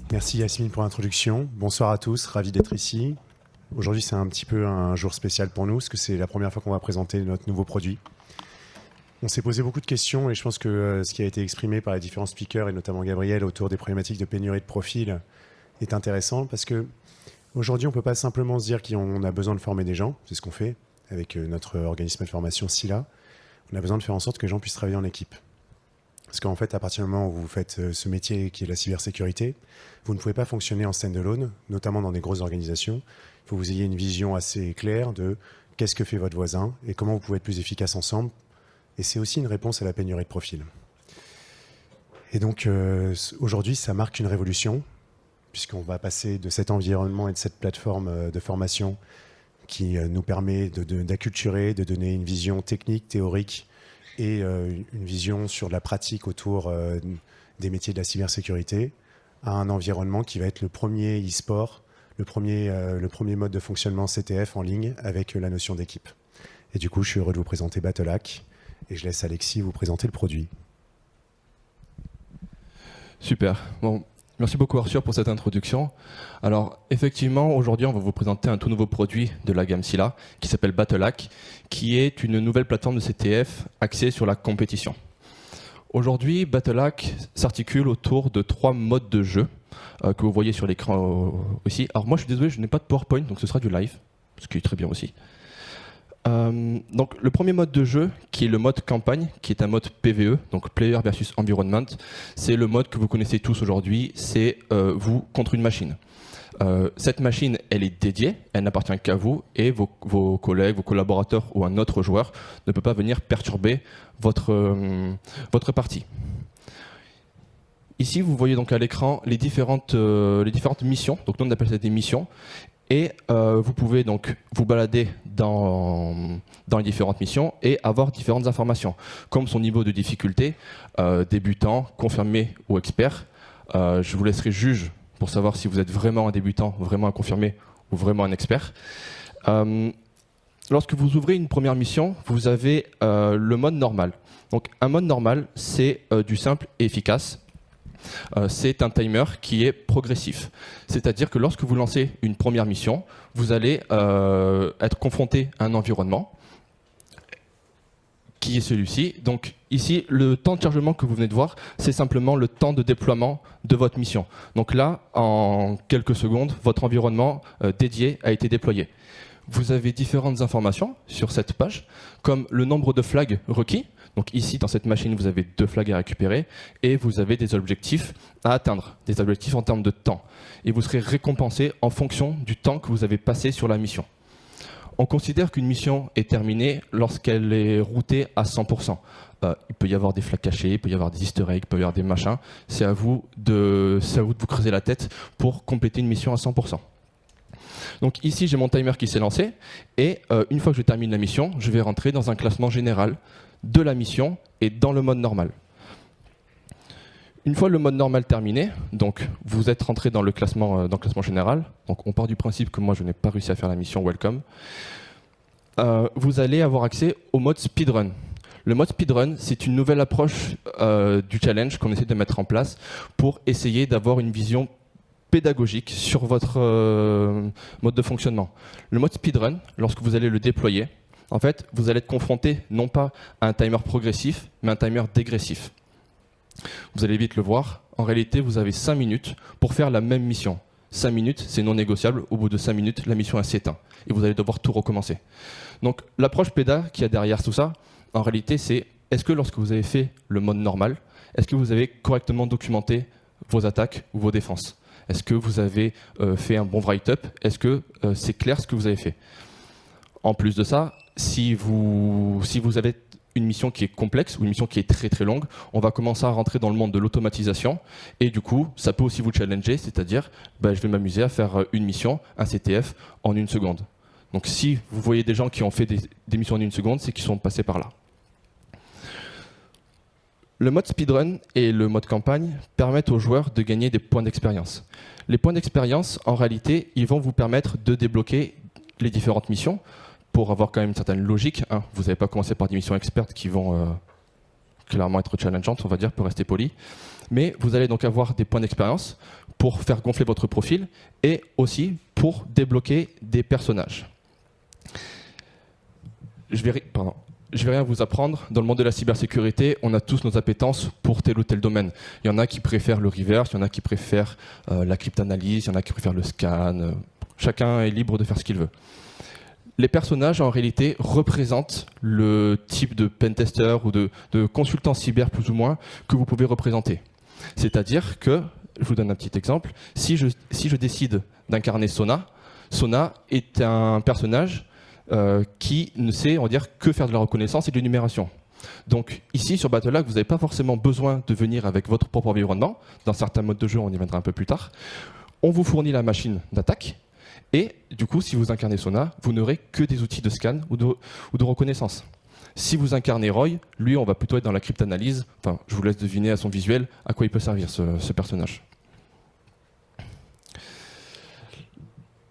Merci Yasmine pour l'introduction. Bonsoir à tous, ravi d'être ici. Aujourd'hui, c'est un petit peu un jour spécial pour nous, parce que c'est la première fois qu'on va présenter notre nouveau produit. On s'est posé beaucoup de questions et je pense que ce qui a été exprimé par les différents speakers, et notamment Gabriel, autour des problématiques de pénurie de profils, est intéressant, parce que aujourd'hui, on ne peut pas simplement se dire qu'on a besoin de former des gens, c'est ce qu'on fait avec notre organisme de formation SILA. On a besoin de faire en sorte que les gens puissent travailler en équipe. Parce qu'en fait, à partir du moment où vous faites ce métier qui est la cybersécurité, vous ne pouvez pas fonctionner en stand-alone, notamment dans des grosses organisations. Il faut que vous ayez une vision assez claire de qu'est-ce que fait votre voisin et comment vous pouvez être plus efficace ensemble. Et c'est aussi une réponse à la pénurie de profils. Et donc, aujourd'hui, ça marque une révolution, puisqu'on va passer de cet environnement et de cette plateforme de formation qui nous permet d'acculturer, de donner une vision technique, théorique, et une vision sur la pratique autour des métiers de la cybersécurité, à un environnement qui va être le premier e-sport, le premier mode de fonctionnement CTF en ligne avec la notion d'équipe. Et du coup, je suis heureux de vous présenter Battlehack et je laisse Alexis vous présenter le produit. Super. Bon, merci beaucoup Arthur pour cette introduction. Alors effectivement, aujourd'hui on va vous présenter un tout nouveau produit de la gamme SILA qui s'appelle Battlehack, qui est une nouvelle plateforme de CTF axée sur la compétition. Aujourd'hui, Battlehack s'articule autour de 3 modes de jeu que vous voyez sur l'écran aussi. Alors moi je suis désolé, je n'ai pas de PowerPoint, donc ce sera du live, ce qui est très bien aussi. Donc le premier mode de jeu, qui est le mode campagne, qui est un mode PvE, donc Player versus Environment, c'est le mode que vous connaissez tous aujourd'hui, c'est vous contre une machine. Cette machine, elle est dédiée, elle n'appartient qu'à vous, et vos collègues, vos collaborateurs ou un autre joueur ne peut pas venir perturber votre partie. Ici, vous voyez donc à l'écran les différentes missions, donc nous on appelle ça des missions. Et vous pouvez donc vous balader dans les différentes missions et avoir différentes informations, comme son niveau de difficulté, débutant, confirmé ou expert. Je vous laisserai juge pour savoir si vous êtes vraiment un débutant, vraiment un confirmé ou vraiment un expert. Lorsque vous ouvrez une première mission, vous avez le mode normal. Donc un mode normal, c'est du simple et efficace. C'est un timer qui est progressif. C'est-à-dire que lorsque vous lancez une première mission, vous allez être confronté à un environnement qui est celui-ci. Donc ici, le temps de chargement que vous venez de voir, c'est simplement le temps de déploiement de votre mission. Donc là, en quelques secondes, votre environnement dédié a été déployé. Vous avez différentes informations sur cette page, comme le nombre de flags requis. Donc ici, dans cette machine, vous avez 2 flags à récupérer et vous avez des objectifs à atteindre, des objectifs en termes de temps. Et vous serez récompensé en fonction du temps que vous avez passé sur la mission. On considère qu'une mission est terminée lorsqu'elle est routée à 100%. Il peut y avoir des flags cachés, il peut y avoir des easter eggs, il peut y avoir des machins. C'est à vous de vous creuser la tête pour compléter une mission à 100%. Donc ici, j'ai mon timer qui s'est lancé et une fois que je termine la mission, je vais rentrer dans un classement général de la mission et dans le mode normal. Une fois le mode normal terminé, donc vous êtes rentré dans le classement général, donc on part du principe que moi je n'ai pas réussi à faire la mission Welcome, vous allez avoir accès au mode speedrun. Le mode speedrun, c'est une nouvelle approche du challenge qu'on essaie de mettre en place pour essayer d'avoir une vision pédagogique sur votre mode de fonctionnement. Le mode speedrun, lorsque vous allez le déployer, en fait, vous allez être confronté non pas à un timer progressif, mais à un timer dégressif. Vous allez vite le voir, en réalité, vous avez 5 minutes pour faire la même mission. 5 minutes, c'est non négociable, au bout de 5 minutes, la mission s'éteint et vous allez devoir tout recommencer. Donc l'approche PEDA qu'il y a derrière tout ça, en réalité, c'est est-ce que lorsque vous avez fait le mode normal, est-ce que vous avez correctement documenté vos attaques ou vos défenses? Est-ce que vous avez fait un bon write-up? Est-ce que c'est clair ce que vous avez fait? En plus de ça, si vous avez une mission qui est complexe ou une mission qui est très très longue, on va commencer à rentrer dans le monde de l'automatisation et du coup, ça peut aussi vous challenger, c'est-à-dire je vais m'amuser à faire une mission, un CTF, en 1 seconde. Donc si vous voyez des gens qui ont fait des missions en 1 seconde, c'est qu'ils sont passés par là. Le mode speedrun et le mode campagne permettent aux joueurs de gagner des points d'expérience. Les points d'expérience, en réalité, ils vont vous permettre de débloquer les différentes missions pour avoir quand même une certaine logique. Vous n'avez pas commencé par des missions expertes qui vont clairement être challengeantes, on va dire, pour rester poli. Mais vous allez donc avoir des points d'expérience pour faire gonfler votre profil et aussi pour débloquer des personnages. Je vais rien vous apprendre. Dans le monde de la cybersécurité, on a tous nos appétences pour tel ou tel domaine. Il y en a qui préfèrent le reverse, il y en a qui préfèrent la cryptanalyse, il y en a qui préfèrent le scan. Chacun est libre de faire ce qu'il veut. Les personnages, en réalité, représentent le type de pentester ou de consultant cyber, plus ou moins, que vous pouvez représenter. C'est-à-dire que, je vous donne un petit exemple, si je décide d'incarner Sona, Sona est un personnage qui ne sait, on va dire, que faire de la reconnaissance et de l'énumération. Donc ici, sur Battlehack, vous n'avez pas forcément besoin de venir avec votre propre environnement. Dans certains modes de jeu, on y viendra un peu plus tard. On vous fournit la machine d'attaque. Et du coup, si vous incarnez Sona, vous n'aurez que des outils de scan ou de reconnaissance. Si vous incarnez Roy, lui, on va plutôt être dans la cryptanalyse. Enfin, je vous laisse deviner à son visuel à quoi il peut servir, ce personnage.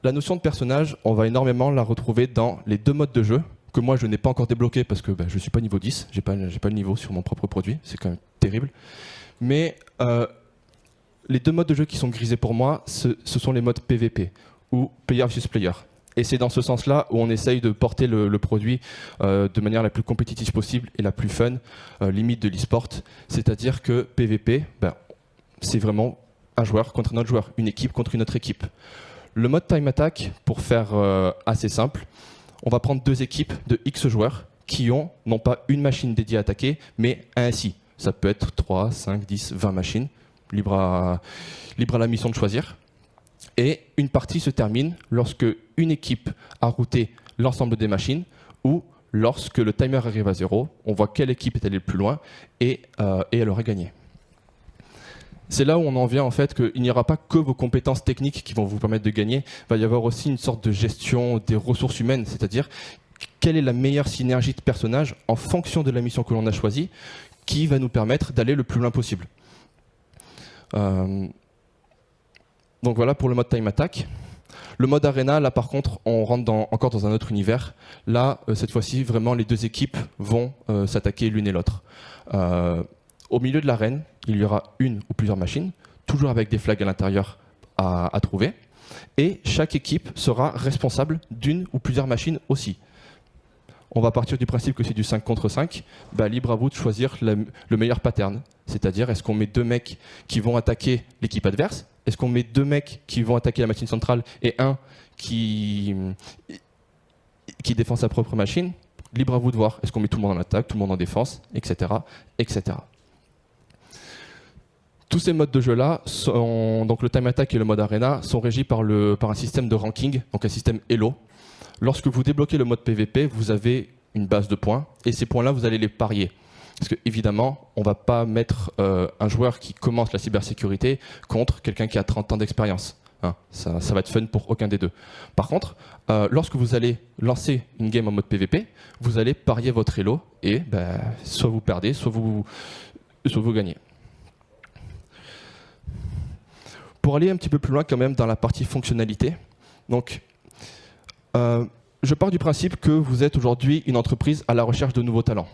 La notion de personnage, on va énormément la retrouver dans les 2 modes de jeu, que moi, je n'ai pas encore débloqué parce que je ne suis pas niveau 10, je n'ai pas le niveau sur mon propre produit, c'est quand même terrible. Mais les 2 modes de jeu qui sont grisés pour moi, ce sont les modes PVP. Ou player versus player. Et c'est dans ce sens-là où on essaye de porter le produit de manière la plus compétitive possible et la plus fun, limite de l'e-sport. C'est-à-dire que PVP, c'est vraiment un joueur contre un autre joueur, une équipe contre une autre équipe. Le mode time attack, pour faire assez simple, on va prendre 2 équipes de X joueurs qui ont non pas une machine dédiée à attaquer, mais un SI. Ça peut être 3, 5, 10, 20 machines, libre à la mission de choisir. Et une partie se termine lorsque une équipe a routé l'ensemble des machines ou lorsque le timer arrive à 0, on voit quelle équipe est allée le plus loin et elle aura gagné. C'est là où on en vient en fait qu'il n'y aura pas que vos compétences techniques qui vont vous permettre de gagner, il va y avoir aussi une sorte de gestion des ressources humaines, c'est-à-dire quelle est la meilleure synergie de personnages en fonction de la mission que l'on a choisie qui va nous permettre d'aller le plus loin possible. Donc voilà pour le mode time attack. Le mode arena, là par contre, on rentre encore dans un autre univers. Là, cette fois-ci, vraiment, les 2 équipes vont s'attaquer l'une et l'autre. Au milieu de l'arène, il y aura une ou plusieurs machines, toujours avec des flags à l'intérieur à trouver. Et chaque équipe sera responsable d'une ou plusieurs machines aussi. On va partir du principe que c'est du 5 contre 5. Libre à vous de choisir le meilleur pattern. C'est-à-dire, est-ce qu'on met 2 mecs qui vont attaquer l'équipe adverse ? Est-ce qu'on met 2 mecs qui vont attaquer la machine centrale et un qui défend sa propre machine? Libre à vous de voir. Est-ce qu'on met tout le monde en attaque, tout le monde en défense, etc. etc. Tous ces modes de jeu-là, donc le time attack et le mode arena, sont régis par un système de ranking, donc un système Elo. Lorsque vous débloquez le mode PVP, vous avez une base de points et ces points-là, vous allez les parier. Parce qu'évidemment, on ne va pas mettre un joueur qui commence la cybersécurité contre quelqu'un qui a 30 ans d'expérience. Ça va être fun pour aucun des deux. Par contre, lorsque vous allez lancer une game en mode PVP, vous allez parier votre elo et soit vous perdez, soit vous gagnez. Pour aller un petit peu plus loin quand même dans la partie fonctionnalité, donc, je pars du principe que vous êtes aujourd'hui une entreprise à la recherche de nouveaux talents.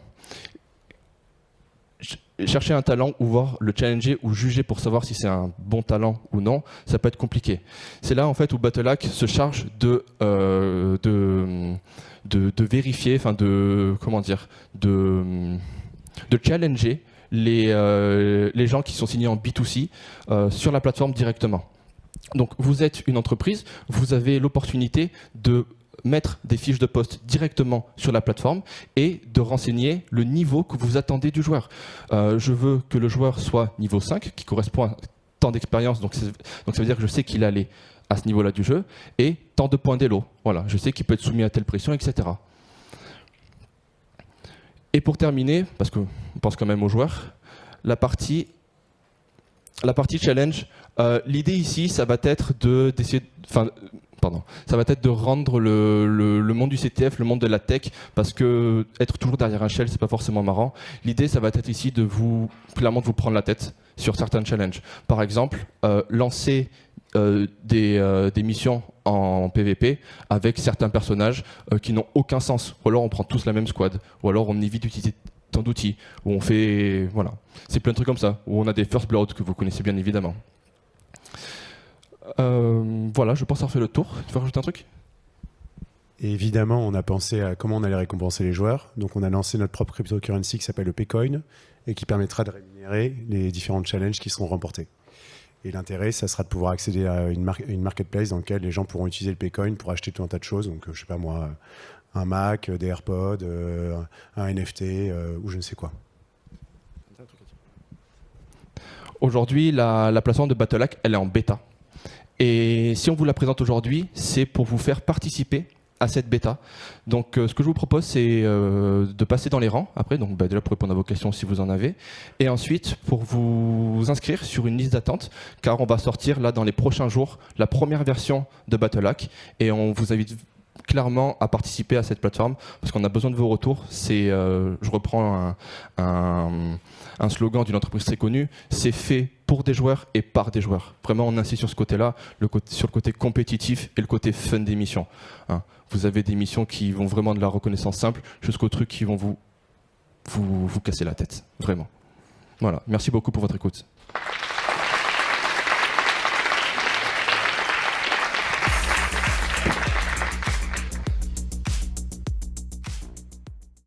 Chercher un talent ou voir le challenger ou juger pour savoir si c'est un bon talent ou non, ça peut être compliqué. C'est là en fait où Battlehack se charge de vérifier, enfin de challenger les gens qui sont signés en B2C sur la plateforme directement. Donc vous êtes une entreprise, vous avez l'opportunité de mettre des fiches de poste directement sur la plateforme et de renseigner le niveau que vous attendez du joueur. Je veux que le joueur soit niveau 5, qui correspond à tant d'expérience, donc ça veut dire que je sais qu'il est allé à ce niveau-là du jeu, et tant de points d'élo. Voilà, je sais qu'il peut être soumis à telle pression, etc. Et pour terminer, parce qu'on pense quand même aux joueurs, la partie challenge, l'idée ici, ça va être ça va être de rendre le monde du CTF, le monde de la tech, parce que être toujours derrière un shell, c'est pas forcément marrant. L'idée, ça va être ici de vous prendre la tête sur certains challenges. Par exemple, lancer des missions en PVP avec certains personnages qui n'ont aucun sens. Ou alors on prend tous la même squad, ou alors on évite d'utiliser tant d'outils, où on fait... Voilà. C'est plein de trucs comme ça, où on a des first blood que vous connaissez bien évidemment. Voilà, je pense avoir fait le tour. Tu veux rajouter un truc? Et évidemment, on a pensé à comment on allait récompenser les joueurs. Donc, on a lancé notre propre cryptocurrency qui s'appelle le Pcoin et qui permettra de rémunérer les différents challenges qui seront remportés. Et l'intérêt, ça sra de pouvoir accéder à une marketplace dans laquelle les gens pourront utiliser le Pcoin pour acheter tout un tas de choses. Donc, je sais pas moi, un Mac, des AirPods, un NFT ou je ne sais quoi. Aujourd'hui, la plateforme de Battlehack, elle est en bêta. Et si on vous la présente aujourd'hui, c'est pour vous faire participer à cette bêta. Donc ce que je vous propose, c'est de passer dans les rangs après, donc déjà pour répondre à vos questions si vous en avez, et ensuite pour vous inscrire sur une liste d'attente, car on va sortir là dans les prochains jours la première version de Battlehack, et on vous invite clairement à participer à cette plateforme parce qu'on a besoin de vos retours. C'est, je reprends un slogan d'une entreprise très connue, c'est fait pour des joueurs et par des joueurs. Vraiment, on insiste sur ce côté-là, sur le côté compétitif et le côté fun des missions. Hein. Vous avez des missions qui vont vraiment de la reconnaissance simple jusqu'aux trucs qui vont vous casser la tête. Vraiment. Voilà. Merci beaucoup pour votre écoute.